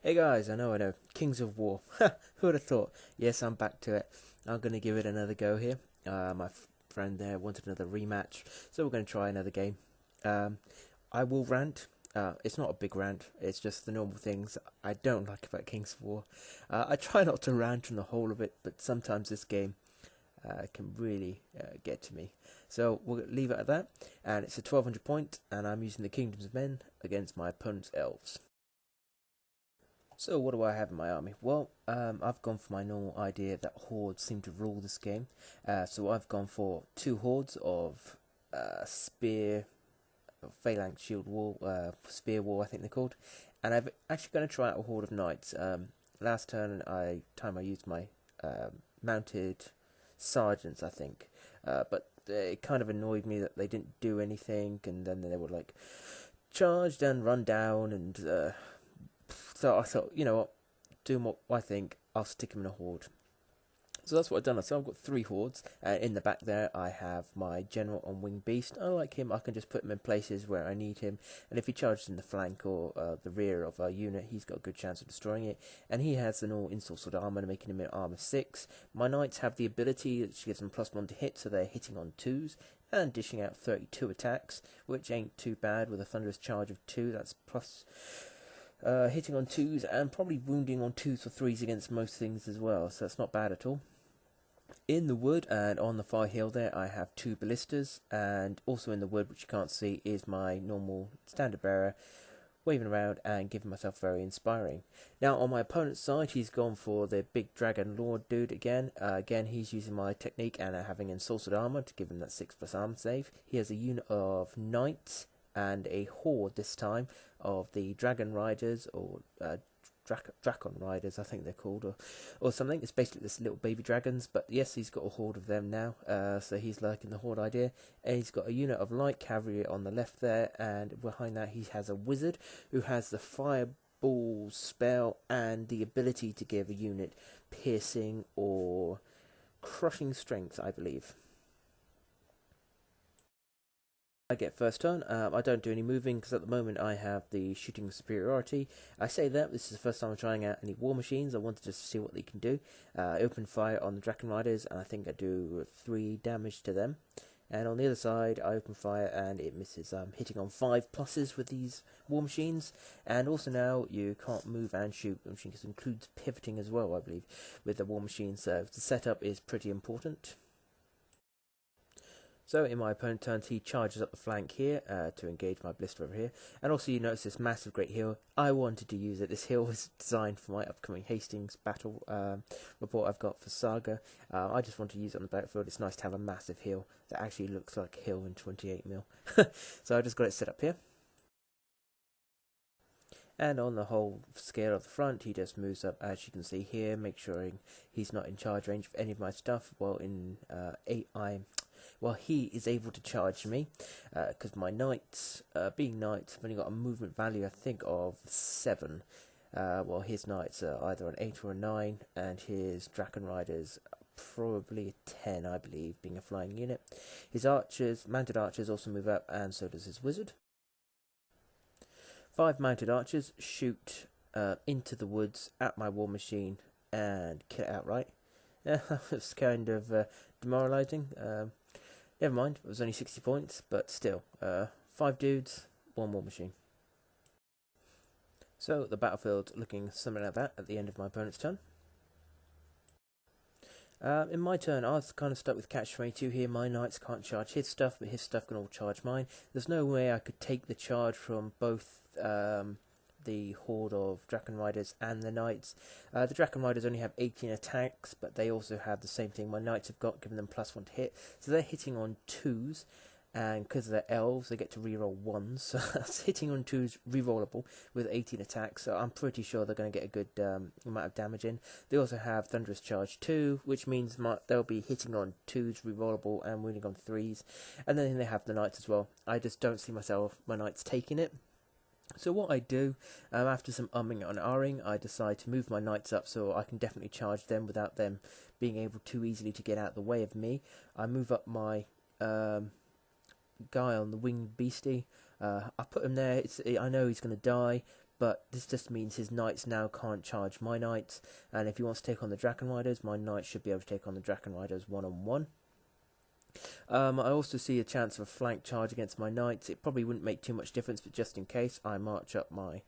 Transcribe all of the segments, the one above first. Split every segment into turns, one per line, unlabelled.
Hey guys, I know, Kings of War. Who would have thought? Yes, I'm back to it. I'm going to give it another go here. My friend there wanted another rematch, so we're going to try another game. Um, I will rant. It's not a big rant, it's just the normal things I don't like about Kings of War. I try not to rant on the whole of it, but sometimes this game can really get to me. So we'll leave it at that. And it's a 1200 point, and I'm using the Kingdoms of Men against my opponent's Elves. So what do I have in my army? Well, I've gone for my normal idea that hordes seem to rule this game. So I've gone for two hordes of spear, phalanx, shield wall, spear wall, I think they're called. And I'm actually going to try out a horde of knights. Last time I used my mounted sergeants, I think. But it kind of annoyed me that they didn't do anything, and then they would like charged and run down and so I thought, you know what, doing what I think, I'll stick him in a horde. So that's what I've done. So I've got three hordes. In the back there, I have my general on winged beast. I like him. I can just put him in places where I need him. And if he charges in the flank or the rear of a unit, he's got a good chance of destroying it. And he has an all ensorcelled armor, making him in armor 6. My knights have the ability which gives them +1 to hit, so they're hitting on 2s and dishing out 32 attacks, which ain't too bad with a thunderous charge of 2. That's plus hitting on 2s and probably wounding on 2s or 3s against most things as well, so that's not bad at all. In the wood and on the far hill there, I have two ballistas, and also in the wood, which you can't see, is my normal standard bearer, waving around and giving myself very inspiring. Now on my opponent's side, he's gone for the big dragon lord dude again. Again, he's using my technique and having ensorcelled armor to give him that 6+ armor save. He has a unit of knights and a horde this time of the dragon riders, or Dracon Riders, I think they're called, or something. It's basically this little baby dragons, but yes, he's got a horde of them now, so he's liking the horde idea. And he's got a unit of light cavalry on the left there, and behind that he has a wizard who has the fireball spell and the ability to give a unit piercing or crushing strength, I believe. I get first turn. I don't do any moving because at the moment I have the shooting superiority. I say that this is the first time I'm trying out any war machines. I wanted to see what they can do. I open fire on the Draken Riders, and I think I do 3 damage to them. And on the other side, I open fire and it misses. I'm hitting on 5 pluses with these war machines. And also now you can't move and shoot. The machine includes pivoting as well, I believe, with the war machine. So the setup is pretty important. So in my opponent's turn, he charges up the flank here to engage my blister over here. And also you notice this massive great hill. I wanted to use it. This hill was designed for my upcoming Hastings battle report I've got for Saga. I just want to use it on the battlefield. It's nice to have a massive hill that actually looks like a hill in 28mm. So I just got it set up here. And on the whole scale of the front, he just moves up, as you can see here, make sure he's not in charge range of any of my stuff. While he is able to charge me, because my knights, being knights, have only got a movement value, I think, of 7. While his knights are either an 8 or a 9, and his Draken Riders probably a 10, I believe, being a flying unit. His archers, mounted archers, also move up, and so does his wizard. 5 mounted archers shoot into the woods at my war machine and kill it outright. That was kind of demoralising. Never mind, it was only 60 points, but still, 5 dudes, 1 war machine. So the battlefield looking something like that at the end of my opponent's turn. In my turn, I was kind of stuck with catch-22 here. My knights can't charge his stuff, but his stuff can all charge mine. There's no way I could take the charge from both the horde of Draken Riders and the knights. The Draken Riders only have 18 attacks, but they also have the same thing my knights have got, giving them +1 to hit. So they're hitting on 2s. And because they're elves, they get to reroll 1s. So that's hitting on 2s rerollable with 18 attacks. So I'm pretty sure they're going to get a good amount of damage in. They also have Thunderous Charge 2, which means they'll be hitting on 2s rerollable and wounding on 3s. And then they have the knights as well. I just don't see my knights taking it. So what I do, after some umming and ahhing, I decide to move my knights up so I can definitely charge them without them being able too easily to get out of the way of me. I move up my guy on the winged beastie. I put him there. I know he's going to die, but this just means his knights now can't charge my knights, and if he wants to take on the Dragon Riders, my knights should be able to take on the Dragon Riders one-on-one. I also see a chance of a flank charge against my knights. It probably wouldn't make too much difference, but just in case, I march up my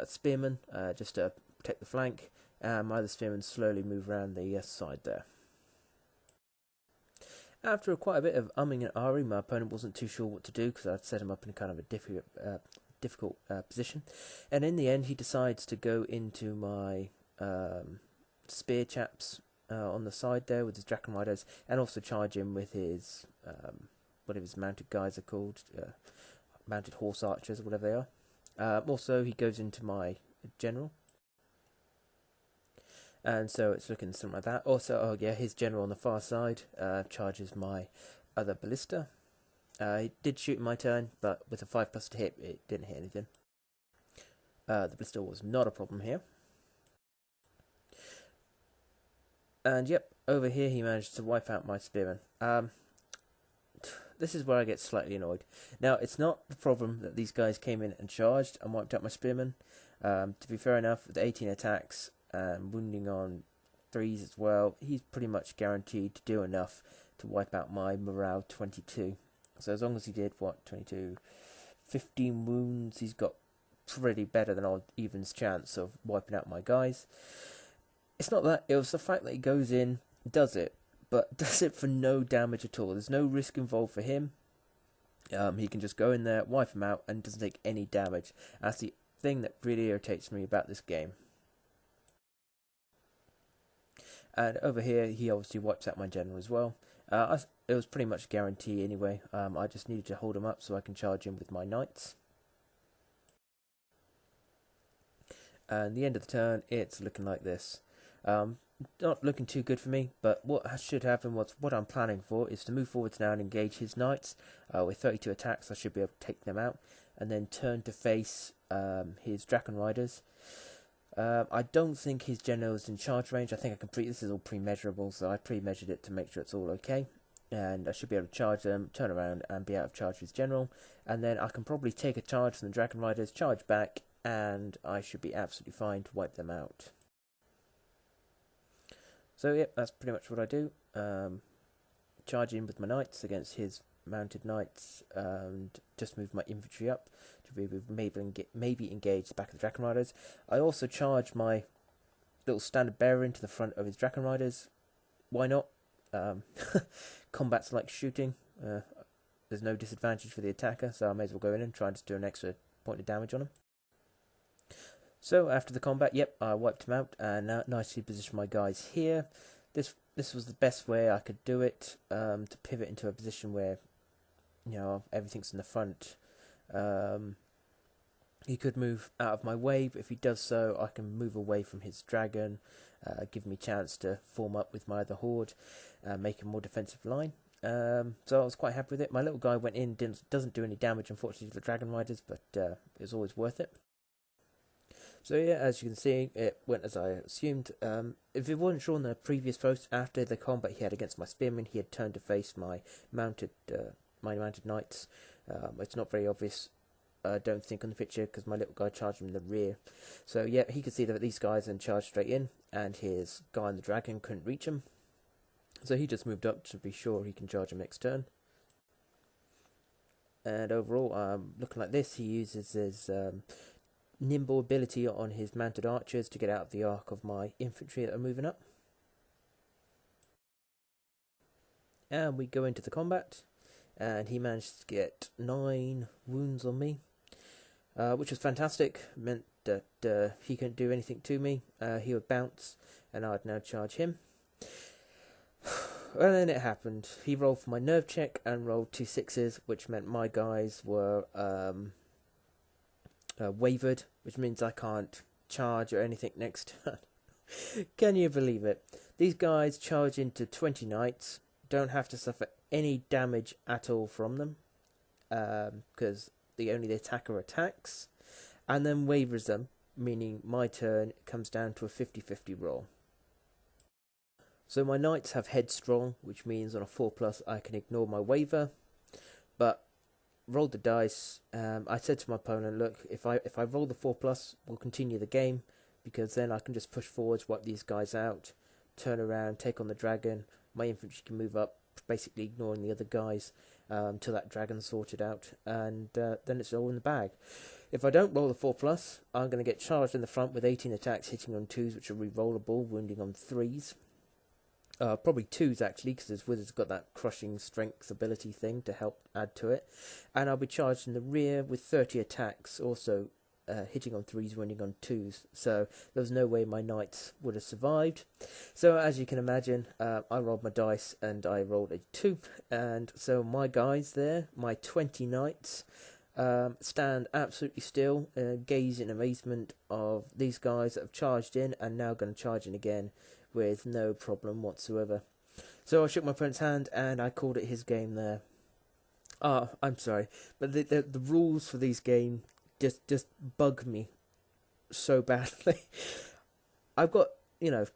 spearmen just to protect the flank, and my other spearmen slowly move around the side there. After quite a bit of umming and ahhing, my opponent wasn't too sure what to do because I'd set him up in kind of a difficult position, and in the end he decides to go into my spear chaps on the side there with his Dragon Riders, and also charge him with his whatever his mounted guys are called, mounted horse archers or whatever they are. Also he goes into my general, and so it's looking something like that. Also, oh yeah, his general on the far side charges my other ballista. He did shoot in my turn, but with a 5+ to hit, it didn't hit anything. The ballista was not a problem here. And yep, over here he managed to wipe out my spearmen. This is where I get slightly annoyed. Now, it's not the problem that these guys came in and charged and wiped out my spearmen. To be fair enough, with 18 attacks and wounding on 3s as well, he's pretty much guaranteed to do enough to wipe out my morale 22. So as long as he did, 15 wounds, he's got pretty better than odd evens chance of wiping out my guys. It's not that, it was the fact that he goes in, does it, but does it for no damage at all. There's no risk involved for him. He can just go in there, wipe him out, and doesn't take any damage. That's the thing that really irritates me about this game. And over here, he obviously wipes out my general as well. It was pretty much a guarantee anyway. I just needed to hold him up so I can charge him with my knights. And the end of the turn, it's looking like this. Not looking too good for me, but what should happen, what I'm planning for, is to move forwards now and engage his knights. With 32 attacks, I should be able to take them out, and then turn to face his Dragon Riders. I don't think his general is in charge range. I think this is all pre-measurable, so I pre-measured it to make sure it's all okay. And I should be able to charge them, turn around, and be out of charge of his general. And then I can probably take a charge from the Dragon Riders, charge back, and I should be absolutely fine to wipe them out. So yep, that's pretty much what I do. Charge in with my knights against his mounted knights, and just move my infantry up to be able to maybe engage the back of the Dragon Riders. I also charge my little standard bearer into the front of his Dragon Riders. Why not? Combat's like shooting. There's no disadvantage for the attacker, so I may as well go in and try and just do an extra point of damage on him. So after the combat, yep, I wiped him out and now nicely positioned my guys here. This was the best way I could do it, to pivot into a position where, you know, everything's in the front. He could move out of my way, but if he does so, I can move away from his dragon, give me a chance to form up with my other horde, make a more defensive line. So I was quite happy with it. My little guy went in, doesn't do any damage, unfortunately, to the Dragon Riders, but it was always worth it. So yeah, as you can see, it went as I assumed. If it wasn't shown in the previous post, after the combat he had against my spearmen, he had turned to face my mounted knights. It's not very obvious, I don't think, on the picture, because my little guy charged him in the rear. So yeah, he could see that these guys then charged straight in, and his guy on the dragon couldn't reach him. So he just moved up to be sure he can charge him next turn. And overall, looking like this, he uses his nimble ability on his mounted archers to get out of the arc of my infantry that are moving up. And we go into the combat, and he managed to get 9 wounds on me, which was fantastic. It meant that he couldn't do anything to me. He would bounce, and I'd now charge him. And then it happened. He rolled for my nerve check and rolled 2 6s, which meant my guys were wavered, which means I can't charge or anything next turn. Can you believe it? These guys charge into 20 knights, don't have to suffer any damage at all from them, because the attacker attacks, and then wavers them, meaning my turn comes down to a 50-50 roll. So my knights have headstrong, which means on a 4+ I can ignore my waver, but rolled the dice. I said to my opponent, "Look, if I roll the 4+, we'll continue the game, because then I can just push forwards, wipe these guys out, turn around, take on the dragon. My infantry can move up, basically ignoring the other guys till that dragon's sorted out, and then it's all in the bag. If I don't roll the 4+, I'm going to get charged in the front with 18 attacks, hitting on 2s, which are re-rollable, wounding on 3s. Probably 2s actually, because his wizard's got that crushing strength ability thing to help add to it. And I'll be charged in the rear with 30 attacks, also hitting on 3s, wounding on 2s. So there was no way my knights would have survived. So as you can imagine, I rolled my dice and I rolled a 2. And so my guys there, my 20 knights, stand absolutely still, gaze in amazement of these guys that have charged in and now going to charge in again with no problem whatsoever. So I shook my opponent's hand and I called it his game there. I'm sorry, but the rules for these games just bug me so badly. I've got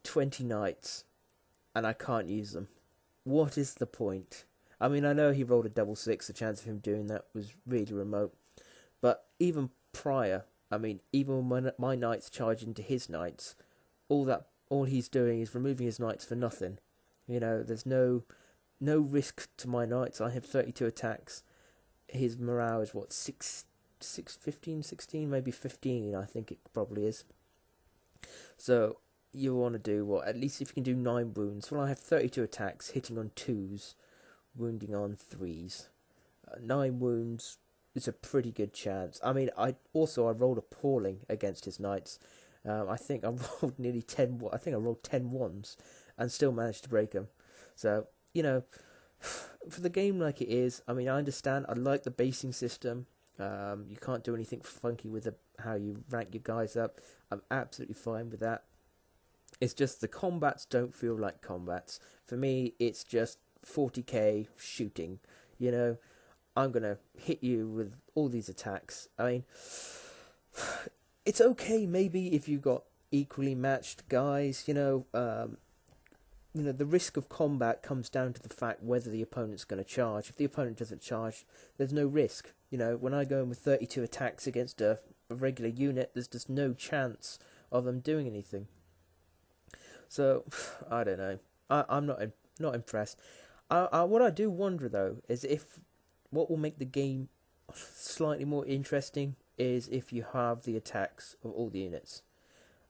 20 knights and I can't use them. What is the point? I mean, I know he rolled a double 6. The chance of him doing that was really remote. But even prior, I mean, even when my knights charge into his knights, all he's doing is removing his knights for nothing. There's no risk to my knights. I have 32 attacks. His morale is what, 15, 16, maybe 15, I think it probably is. So you want to do what? At least if you can do 9 wounds. Well, I have 32 attacks, hitting on 2s, wounding on 3s. 9 wounds is a pretty good chance. I mean, I rolled appalling against his knights. I think I rolled nearly 10. I think I rolled 10 ones and still managed to break them. So for the game like it is, I mean, I understand. I like the basing system. You can't do anything funky with how you rank your guys up. I'm absolutely fine with that. It's just the combats don't feel like combats. For me, it's just 40k shooting. I'm going to hit you with all these attacks. I mean, it's okay maybe if you've got equally matched guys. The risk of combat comes down to the fact whether the opponent's going to charge. If the opponent doesn't charge, there's no risk. When I go in with 32 attacks against a regular unit, there's just no chance of them doing anything. So, I don't know. I'm not impressed. What I do wonder, though, is what will make the game slightly more interesting is if you have the attacks of all the units.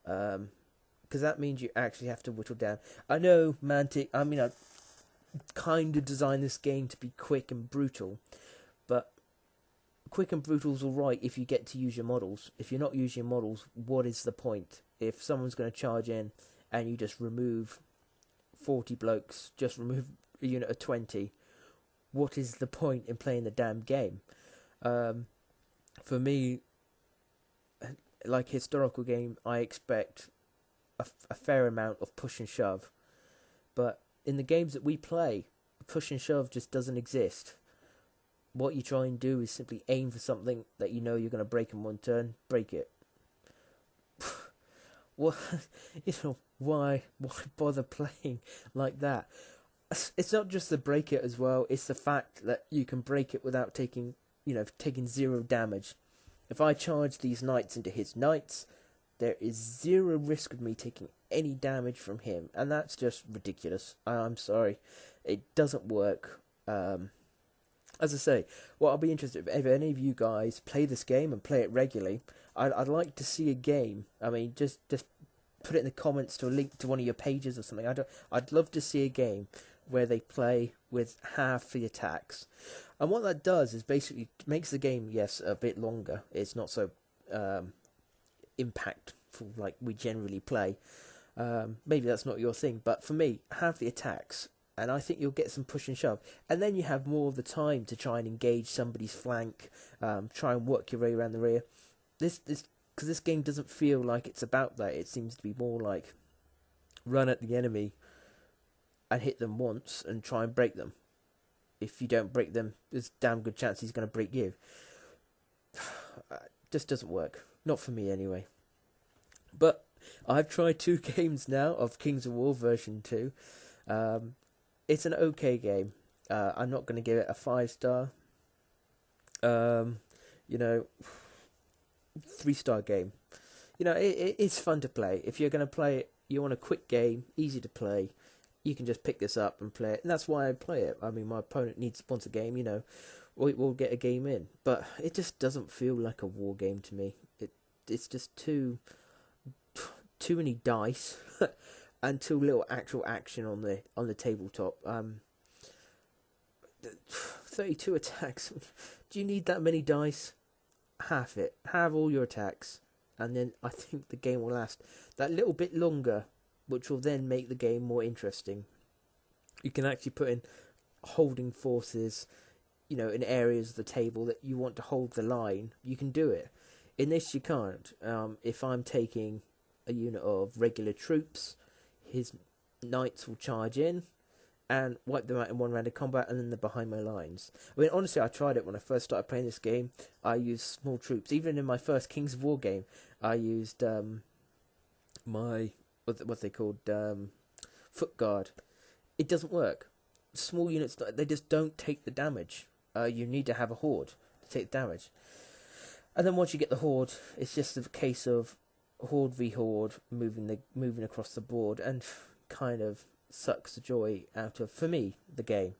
Because that means you actually have to whittle down. I know Mantic, I kind of designed this game to be quick and brutal, but quick and brutal's alright if you get to use your models. If you're not using your models, what is the point? If someone's going to charge in and you just remove 40 blokes, just remove a unit of 20, what is the point in playing the damn game? For me, like historical game, I expect a fair amount of push and shove. But in the games that we play, push and shove just doesn't exist. What you try and do is simply aim for something that you know you're going to break in one turn, break it. Well, why bother playing like that? It's not just the break it as well, it's the fact that you can break it without taking 0 damage. If I charge these knights into his knights, there is 0 risk of me taking any damage from him, and that's just ridiculous. I'm sorry, it doesn't work. As I say, I'll be interested if any of you guys play this game and play it regularly. I'd like to see a game. I mean, just put it in the comments to a link to one of your pages or something. I'd love to see a game where they play with half the attacks. And what that does is basically makes the game, yes, a bit longer. It's not so impactful like we generally play. Maybe that's not your thing, but for me, half the attacks, and I think you'll get some push and shove. And then you have more of the time to try and engage somebody's flank, try and work your way around the rear. Because this game doesn't feel like it's about that. It seems to be more like run at the enemy and hit them once and try and break them. If you don't break them, there's a damn good chance he's going to break you. Just doesn't work. Not for me anyway. But I've tried 2 games now of Kings of War version 2. It's an okay game. I'm not going to give it a 5-star. You know, 3-star game. You know, it's fun to play. If you're going to play it, you want a quick game, easy to play. You can just pick this up and play it, and that's why I play it. I mean, my opponent wants a game, you know, we'll get a game in, but it just doesn't feel like a war game to me. It's just too many dice and too little actual action on the tabletop. 32 attacks. Do you need that many dice? Have it. Have all your attacks, and then I think the game will last that little bit longer, which will then make the game more interesting. You can actually put in holding forces, you know, in areas of the table that you want to hold the line. You can do it. In this, you can't. If I'm taking a unit of regular troops, his knights will charge in and wipe them out in one round of combat, and then they're behind my lines. I mean, honestly, I tried it when I first started playing this game. I used small troops. Even in my first Kings of War game, I used my what they called foot guard. It doesn't work. Small units, they just don't take the damage. You need to have a horde to take the damage. And then once you get the horde, it's just a case of horde v horde moving across the board, and kind of sucks the joy out of, for me, the game.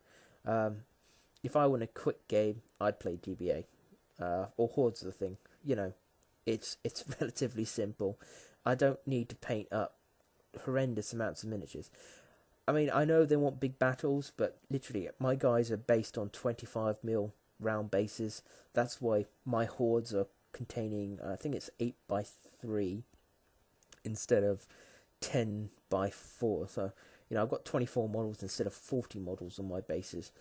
If I want a quick game, I'd play DBA, or Horde's the thing. You know, it's relatively simple. I don't need to paint up horrendous amounts of miniatures. I mean, I know they want big battles, but literally, my guys are based on 25mm round bases. That's why my hordes are containing, I think it's 8x3 instead of 10x4. So, you know, I've got 24 models instead of 40 models on my bases.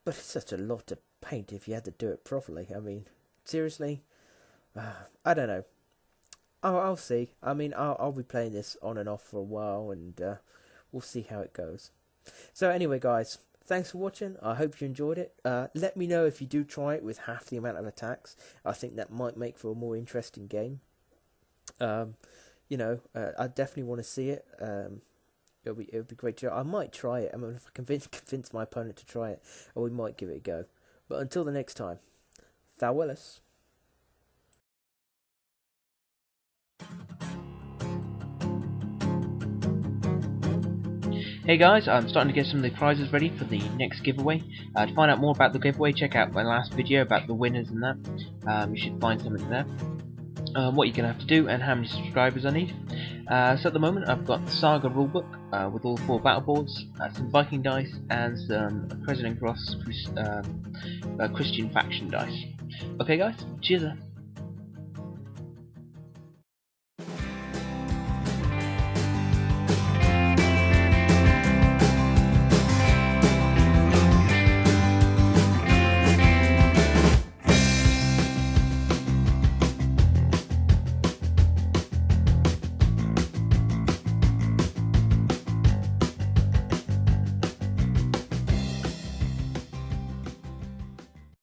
But it's such a lot to paint if you had to do it properly. I mean, seriously? I don't know. I'll see. I mean, I'll be playing this on and off for a while, and we'll see how it goes. So anyway, guys, thanks for watching. I hope you enjoyed it. Let me know if you do try it with half the amount of attacks. I think that might make for a more interesting game. You know, I definitely want to see it. It would be great to. I might try it. I mean, if I convince my opponent to try it, or we might give it a go. But until the next time, farewellis.
Hey guys, I'm starting to get some of the prizes ready for the next giveaway. To find out more about the giveaway, check out my last video about the winners and that. You should find something there. What you're going to have to do and how many subscribers I need. So at the moment I've got the Saga rulebook with all 4 battle boards, some Viking dice, and some President Cross Christian faction dice. Okay guys, cheers.